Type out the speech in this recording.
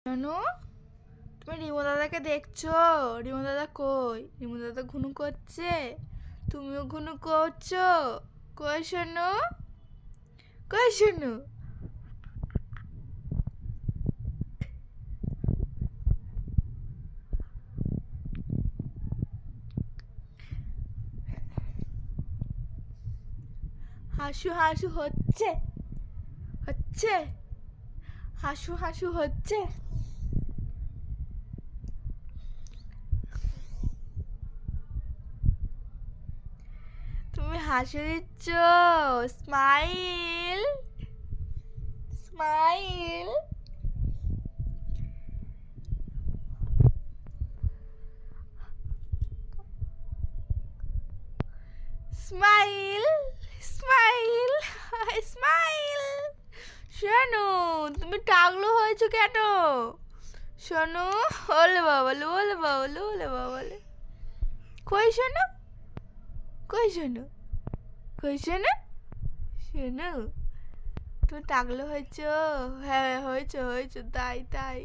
জানো, তুমি রিমো দাদাকে দেখছো? রিমো দাদা কই? রিমো দাদা ঘুনু করছে, তুমিও ঘুনু করছো। কই শোনো, কই শোনো। হাসু হাসু হচ্ছে, হচ্ছে, হাসু হাসু হচ্ছে। তুমি হাসি দিচ্ছ, smile, smile. Smile, smile, smile. শোনো, তুমি টাগলো হয়েছো কেন? শোনো, ওলে বাবালে, ওলে বাবালে, ওলে বাবালে। কই শোনো, কই শোনো, কই শোনো, শোনো। তুমি টাগলো হয়েছো? হ্যাঁ হয়েছো, হয়েছো, তাই তাই।